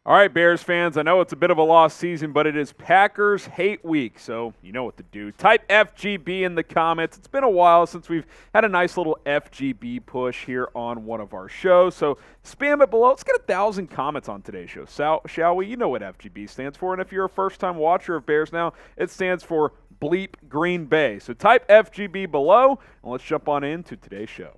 All right, Bears fans, I know it's a bit of a lost season, but it is Packers hate week, so you know what to do. Type FGB in the comments. It's been a while since we've had a nice little FGB push here on one of our shows, so spam it below. Let's get 1,000 comments on today's show, shall we? You know what FGB stands for, and if you're a first-time watcher of Bears Now, it stands for Bleep Green Bay. So type FGB below, and let's jump on into today's show.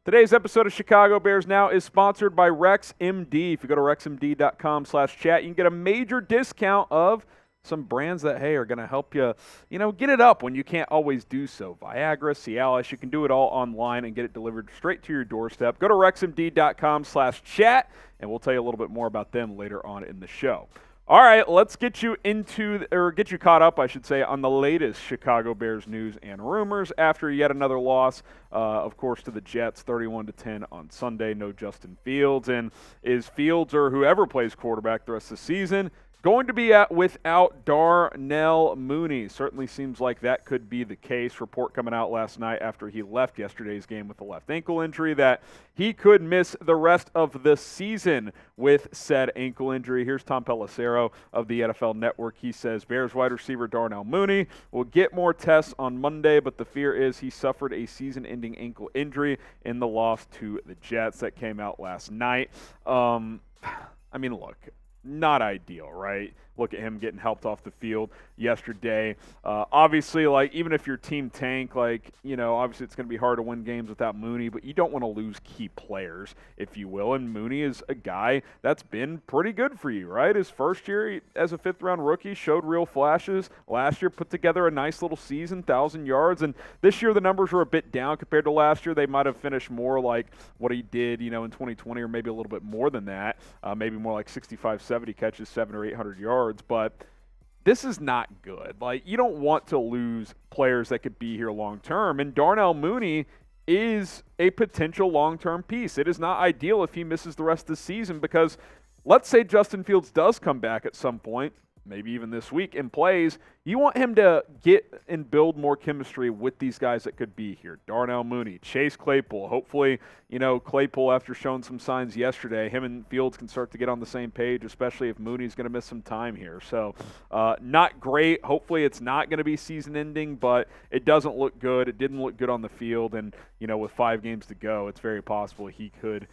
Today's episode of Chicago Bears Now is sponsored by RexMD. If you go to rexmd.com/chat, you can get a major discount of some brands that, hey, are going to help you, get it up when you can't always do so. Viagra, Cialis, you can do it all online and get it delivered straight to your doorstep. Go to rexmd.com/chat, and we'll tell you a little bit more about them later on in the show. All right, let's get you caught up, I should say, on the latest Chicago Bears news and rumors after yet another loss, of course, to the Jets, 31-10 on Sunday. No Justin Fields, and is Fields or whoever plays quarterback the rest of the season going to be without Darnell Mooney? Certainly seems like that could be the case. Report coming out last night after he left yesterday's game with a left ankle injury that he could miss the rest of the season with said ankle injury. Here's Tom Pelissero of the NFL Network. He says Bears wide receiver Darnell Mooney will get more tests on Monday, but the fear is he suffered a season-ending ankle injury in the loss to the Jets that came out last night. Look, not ideal, right? Look at him getting helped off the field yesterday. Obviously, even if your team tank, obviously it's going to be hard to win games without Mooney, but you don't want to lose key players, if you will. And Mooney is a guy that's been pretty good for you, right? His first year as a fifth-round rookie showed real flashes. Last year put together a nice little season, 1,000 yards. And this year the numbers were a bit down compared to last year. They might have finished more like what he did, in 2020, or maybe a little bit more than that. Maybe more like 65, 70 catches, 700 or 800 yards. But this is not good. You don't want to lose players that could be here long term. And Darnell Mooney is a potential long-term piece. It is not ideal if he misses the rest of the season because let's say Justin Fields does come back at some point, maybe even this week, and plays. You want him to get and build more chemistry with these guys that could be here. Darnell Mooney, Chase Claypool. Hopefully, Claypool, after showing some signs yesterday, him and Fields can start to get on the same page, especially if Mooney's going to miss some time here. So not great. Hopefully it's not going to be season-ending, but it doesn't look good. It didn't look good on the field, and, with 5 games to go, it's very possible he could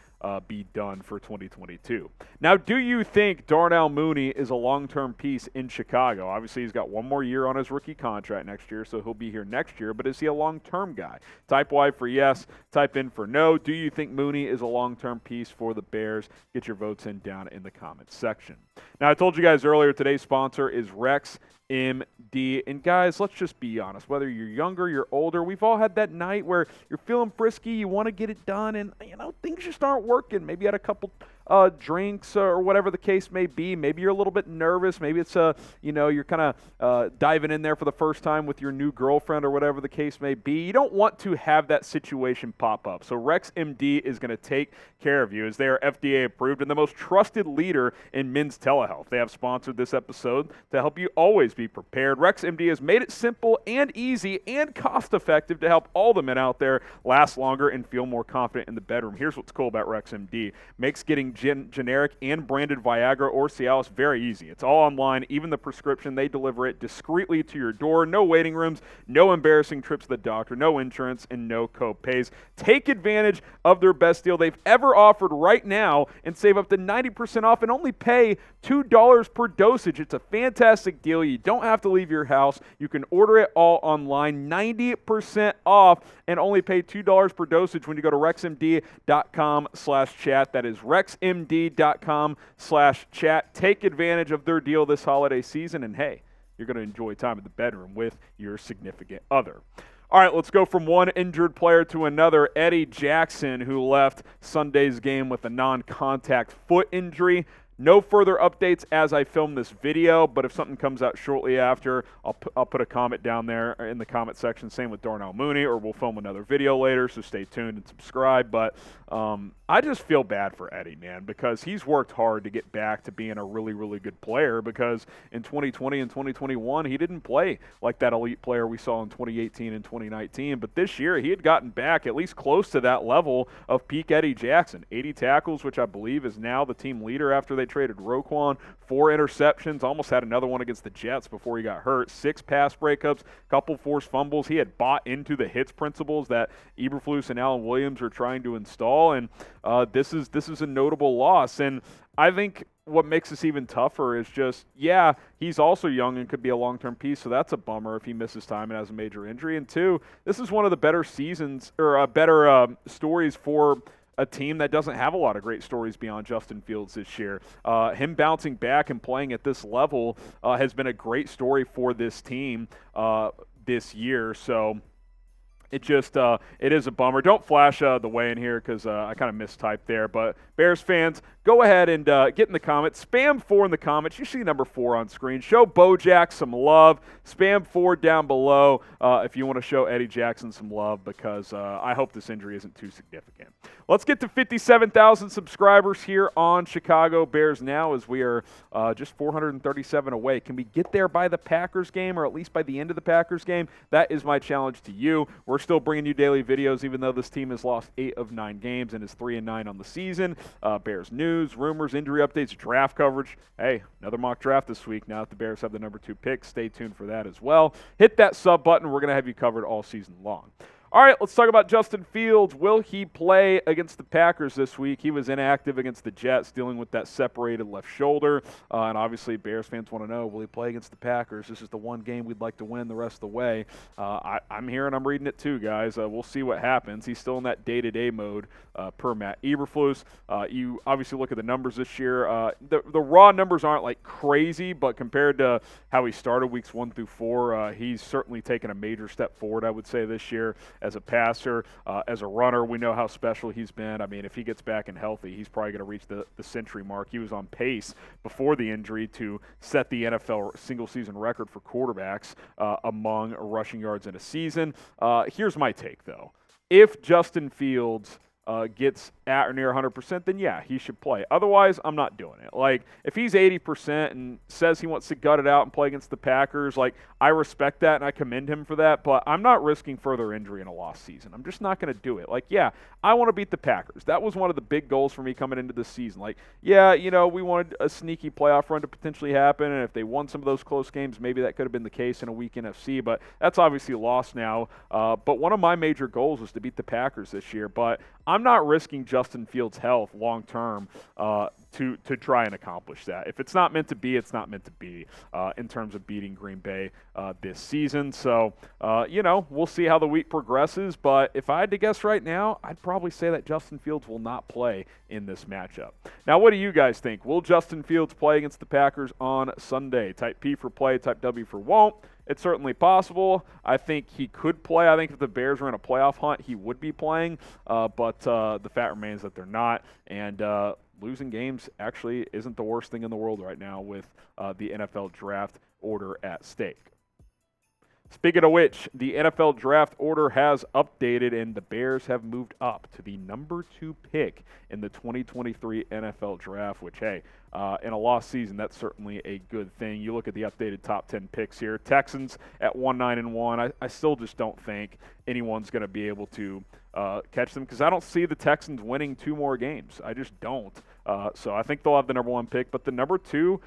be done for 2022. Now, do you think Darnell Mooney is a long-term piece in Chicago? Obviously, he's got one more year on his rookie contract next year, so he'll be here next year, but is he a long-term guy? Type Y for yes, type in for no. Do you think Mooney is a long-term piece for the Bears? Get your votes in down in the comments section. Now, I told you guys earlier, today's sponsor is RexMD. And guys, let's just be honest. Whether you're younger, you're older, we've all had that night where you're feeling frisky, you want to get it done, and things just aren't working. Maybe you had a couple drinks or whatever the case may be. Maybe you're a little bit nervous. Maybe it's you're kind of diving in there for the first time with your new girlfriend or whatever the case may be. You don't want to have that situation pop up. So RexMD is going to take care of you as they are FDA approved and the most trusted leader in men's telehealth. They have sponsored this episode to help you always be prepared. RexMD has made it simple and easy and cost effective to help all the men out there last longer and feel more confident in the bedroom. Here's what's cool about RexMD. Makes getting generic and branded Viagra or Cialis very easy. It's all online. Even the prescription, they deliver it discreetly to your door. No waiting rooms, no embarrassing trips to the doctor, no insurance, and no co-pays. Take advantage of their best deal they've ever offered right now and save up to 90% off and only pay $2 per dosage. It's a fantastic deal. You don't have to leave your house. You can order it all online, 90% off, and only pay $2 per dosage when you go to rexmd.com/chat. That is rexmd.com/chat. Take advantage of their deal this holiday season, and hey, you're going to enjoy time in the bedroom with your significant other. All right, let's go from one injured player to another. Eddie Jackson, who left Sunday's game with a non-contact foot injury. No further updates as I film this video, but if something comes out shortly after, I'll put a comment down there in the comment section. Same with Darnell Mooney, or we'll film another video later, so stay tuned and subscribe. But I just feel bad for Eddie, man, because he's worked hard to get back to being a really, really good player, because in 2020 and 2021, he didn't play like that elite player we saw in 2018 and 2019. But this year, he had gotten back at least close to that level of peak Eddie Jackson. 80 tackles, which I believe is now the team leader after they traded Roquan. 4 interceptions, almost had another one against the Jets before he got hurt. 6 pass breakups, couple forced fumbles. He had bought into the hits principles that Eberflus and Alan Williams are trying to install, and this is a notable loss. And I think what makes this even tougher is just, yeah, he's also young and could be a long-term piece, so that's a bummer if he misses time and has a major injury. And 2, this is one of the better seasons, or better stories for a team that doesn't have a lot of great stories beyond Justin Fields this year. Him bouncing back and playing at this level has been a great story for this team this year. So it just it is a bummer. Don't flash the way in here because I kind of mistyped there. But Bears fans, go ahead and get in the comments. Spam 4 in the comments. You see number 4 on screen. Show Bojack some love. Spam 4 down below if you want to show Eddie Jackson some love, because I hope this injury isn't too significant. Let's get to 57,000 subscribers here on Chicago Bears Now, as we are just 437 away. Can we get there by the Packers game, or at least by the end of the Packers game? That is my challenge to you. We're still bringing you daily videos, even though this team has lost 8 of 9 games and is 3-9 on the season. Bears news, rumors, injury updates, draft coverage. Hey, another mock draft this week. Now that the Bears have the number 2 pick, stay tuned for that as well. Hit that sub button. We're going to have you covered all season long. All right, let's talk about Justin Fields. Will he play against the Packers this week? He was inactive against the Jets, dealing with that separated left shoulder. And obviously, Bears fans want to know, will he play against the Packers? This is the one game we'd like to win the rest of the way. I'm here and I'm reading it too, guys. We'll see what happens. He's still in that day-to-day mode per Matt Eberflus. You obviously look at the numbers this year. The raw numbers aren't like crazy, but compared to how he started weeks 1 through 4, he's certainly taken a major step forward, I would say, this year. As a passer, as a runner, we know how special he's been. I mean, if he gets back and healthy, he's probably going to reach the century mark. He was on pace before the injury to set the NFL single-season record for quarterbacks among rushing yards in a season. Here's my take, though. If Justin Fields gets at or near 100%, then yeah, he should play. Otherwise, I'm not doing it. Like, if he's 80% and says he wants to gut it out and play against the Packers, like, I respect that and I commend him for that, but I'm not risking further injury in a lost season. I'm just not going to do it. Like, yeah, I want to beat the Packers. That was one of the big goals for me coming into this season. Like, yeah, you know, we wanted a sneaky playoff run to potentially happen, and if they won some of those close games, maybe that could have been the case in a weak NFC, but that's obviously lost now. But one of my major goals was to beat the Packers this year, but I'm not risking Justin Fields' health long-term to try and accomplish that. If it's not meant to be, it's not meant to be in terms of beating Green Bay this season. So, you know, we'll see how the week progresses. But if I had to guess right now, I'd probably say that Justin Fields will not play in this matchup. Now, what do you guys think? Will Justin Fields play against the Packers on Sunday? Type P for play, type W for won't. It's certainly possible. I think he could play. I think if the Bears were in a playoff hunt, he would be playing. But the fact remains that they're not. And losing games actually isn't the worst thing in the world right now with the NFL draft order at stake. Speaking of which, the NFL draft order has updated, and the Bears have moved up to the number 2 pick in the 2023 NFL draft, which, hey, in a lost season, that's certainly a good thing. You look at the updated top 10 picks here. Texans at 1-9-1. I still just don't think anyone's going to be able to catch them, because I don't see the Texans winning 2 more games. I just don't. So I think they'll have the number 1 pick, but the number two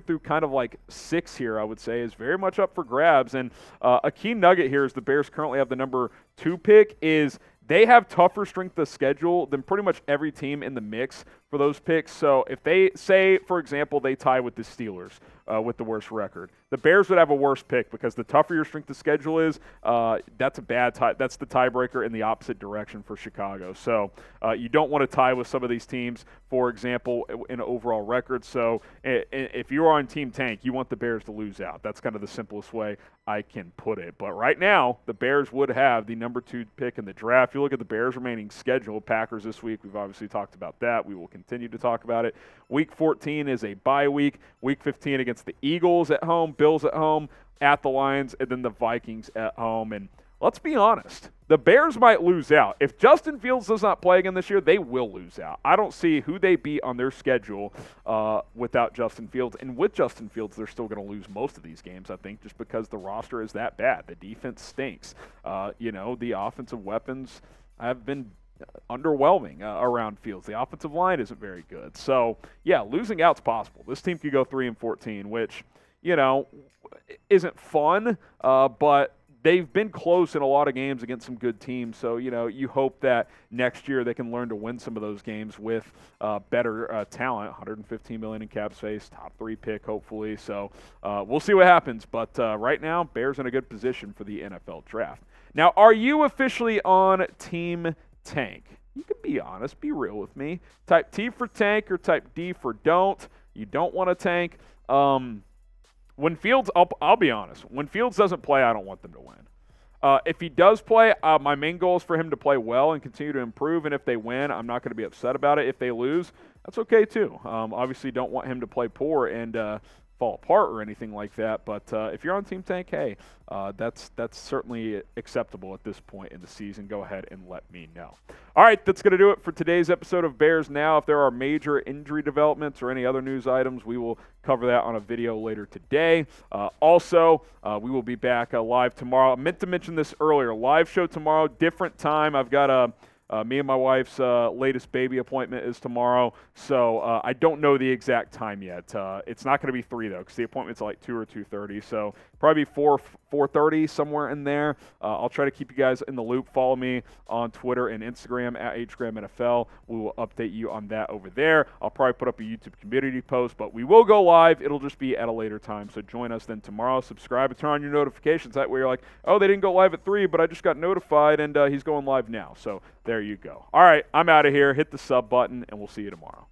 through kind of like 6 here, I would say, is very much up for grabs. And a key nugget here is the Bears currently have the number 2 pick is they have tougher strength of schedule than pretty much every team in the mix for those picks. So if they say, for example, they tie with the Steelers with the worst record, the Bears would have a worse pick, because the tougher your strength of schedule is, that's a bad tie. That's the tiebreaker in the opposite direction for Chicago. So you don't want to tie with some of these teams, for example, in overall record. So if you're on Team Tank, you want the Bears to lose out. That's kind of the simplest way I can put it. But right now, the Bears would have the number 2 pick in the draft. If you look at the Bears' remaining schedule, Packers this week, we've obviously talked about that. We will continue to talk about it. Week 14 is a bye week. Week 15 against the Eagles at home, Bills at home, at the Lions, and then the Vikings at home. And let's be honest, the Bears might lose out. If Justin Fields does not play again this year, they will lose out. I don't see who they beat on their schedule without Justin Fields. And with Justin Fields, they're still going to lose most of these games, I think, just because the roster is that bad. The defense stinks. The offensive weapons have been underwhelming around Fields. The offensive line isn't very good. So, yeah, losing out's possible. This team could go 3-14, which, isn't fun, but they've been close in a lot of games against some good teams. So, you hope that next year they can learn to win some of those games with better talent. $115 million in cap space, top 3 pick, hopefully. So we'll see what happens. But right now, Bears in a good position for the NFL draft. Now, are you officially on Team Tank? You can be honest. Be real with me. Type T for tank or type D for don't. You don't want to tank. When Fields, I'll be honest. When Fields doesn't play, I don't want them to win. If he does play, my main goal is for him to play well and continue to improve. And if they win, I'm not going to be upset about it. If they lose, that's okay too. Obviously, don't want him to play poor and fall apart or anything like that. But if you're on Team Tank, hey, that's certainly acceptable at this point in the season. Go ahead and let me know. All right, that's going to do it for today's episode of Bears Now. If there are major injury developments or any other news items, we will cover that on a video later today. Also, we will be back live tomorrow. I meant to mention this earlier. Live show tomorrow, different time. I've got me and my wife's latest baby appointment is tomorrow, so I don't know the exact time yet. It's not going to be 3, though, because the appointment's like 2 or 2:30, so probably 4:30, somewhere in there. I'll try to keep you guys in the loop. Follow me on Twitter and Instagram at HGramNFL. We will update you on that over there. I'll probably put up a YouTube community post, but we will go live. It'll just be at a later time, so join us then tomorrow. Subscribe and turn on your notifications. That way you're like, oh, they didn't go live at 3, but I just got notified, and he's going live now. So there you go. All right, I'm out of here. Hit the sub button, and we'll see you tomorrow.